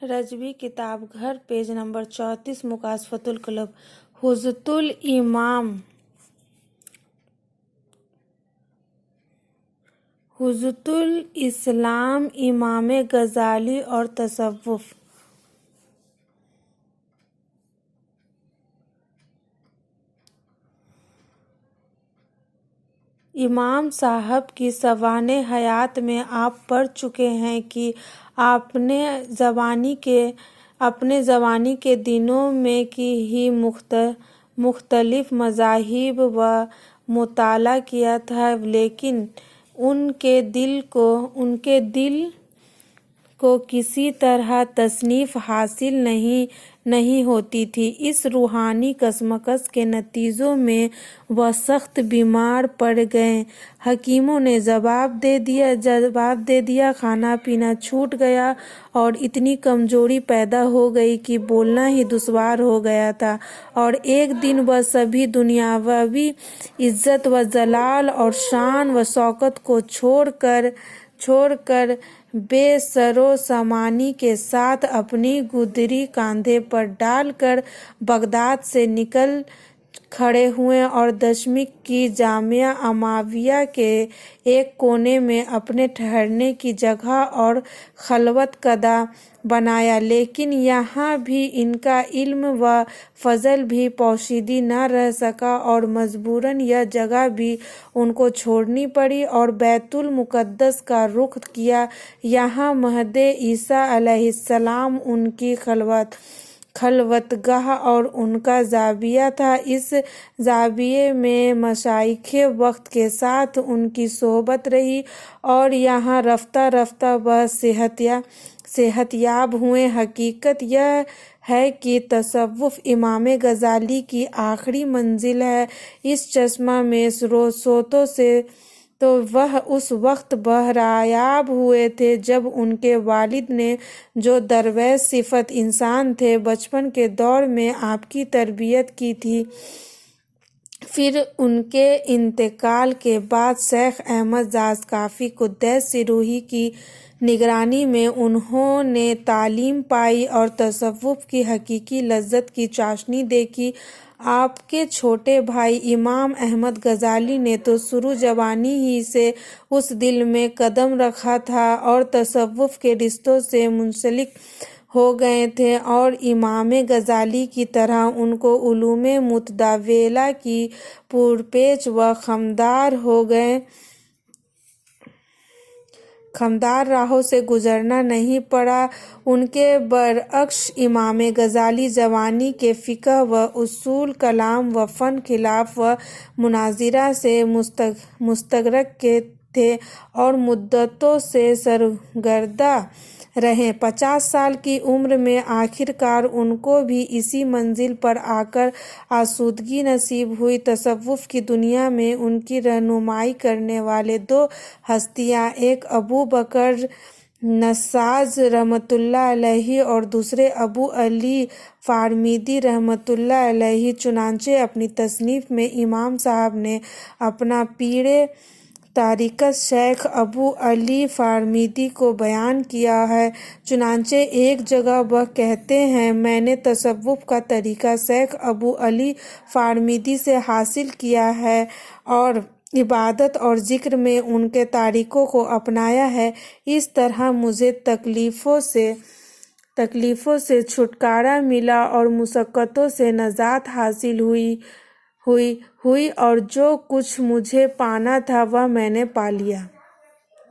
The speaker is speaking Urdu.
رضوی کتاب گھر پیج نمبر 34 مکاشفۃ القلب حجۃ الاسلام امام غزالی اور تصوف۔ امام صاحب کی سوانح حیات میں آپ پڑھ چکے ہیں کہ اپنے زمانے کے دنوں میں کی ہی مختلف مذاہب و مطالعہ کیا تھا، لیکن ان کے دل کو کسی طرح تصنیف حاصل نہیں ہوتی تھی۔ اس روحانی کشمکش کے نتیجے میں وہ سخت بیمار پڑ گئے۔ حکیموں نے جواب دے دیا، کھانا پینا چھوٹ گیا اور اتنی کمزوری پیدا ہو گئی کہ بولنا ہی دشوار ہو گیا تھا، اور ایک دن وہ سبھی دنیاوی عزت و جلال اور شان و شوکت کو چھوڑ کر بے سر و سامانی کے ساتھ اپنی گدری کاندھے پر ڈال کر بغداد سے نکل کھڑے ہوئے اور دمشق کی جامعہ امویہ کے ایک کونے میں اپنے ٹھہرنے کی جگہ اور خلوت کدہ بنایا۔ لیکن یہاں بھی ان کا علم و فضل بھی پوشیدہ نہ رہ سکا اور مجبوراً یہ جگہ بھی ان کو چھوڑنی پڑی اور بیت المقدس کا رخ کیا۔ یہاں مہد عیسیٰ علیہ السلام ان کی خلوتگاہ اور ان کا زاویہ تھا۔ اس زاویے میں مشائخ وقت کے ساتھ ان کی صحبت رہی اور یہاں رفتہ رفتہ وہ صحت یاب ہوئے۔ حقیقت یہ ہے کہ تصوف امام غزالی کی آخری منزل ہے۔ اس چشمہ میں سوتوں سے تو وہ اس وقت بہریاب ہوئے تھے جب ان کے والد نے، جو درویش صفت انسان تھے، بچپن کے دور میں آپ کی تربیت کی تھی۔ پھر ان کے انتقال کے بعد شیخ احمد زاز کافی قدس سروری کی نگرانی میں انہوں نے تعلیم پائی اور تصوف کی حقیقی لذت کی چاشنی دیکھی۔ آپ کے چھوٹے بھائی امام احمد غزالی نے تو شروع جوانی ہی سے اس دل میں قدم رکھا تھا اور تصوف کے رشتوں سے منسلک ہو گئے تھے، اور امام غزالی کی طرح ان کو علوم متداولہ کی پرپیچ و خمدار راہوں سے گزرنا نہیں پڑا۔ ان کے برعکس امام غزالی جوانی کے فقہ و اصول، کلام و فن، خلاف و مناظرہ سے مستغرق تھے اور مدتوں سے سرگرداں رہے۔ 50 سال کی عمر میں آخر کار ان کو بھی اسی منزل پر آ کر آسودگی نصیب ہوئی۔ تصوف کی دنیا میں ان کی رہنمائی کرنے والے دو ہستیاں، ایک ابو بکر نساج رحمۃ اللہ علیہ اور دوسرے ابو علی فارمیدی رحمۃ اللہ علیہ۔ چنانچہ اپنی تصنیف میں امام صاحب نے اپنا پیر طریقت شیخ ابو علی فارمیدی کو بیان کیا ہے۔ چنانچہ ایک جگہ وہ کہتے ہیں، میں نے تصوف کا طریقہ شیخ ابو علی فارمیدی سے حاصل کیا ہے اور عبادت اور ذکر میں ان کے طریقوں کو اپنایا ہے۔ اس طرح مجھے تکلیفوں سے چھٹکارا ملا اور مشقتوں سے نجات حاصل ہوئی اور جو کچھ مجھے پانا تھا وہ میں نے پا لیا۔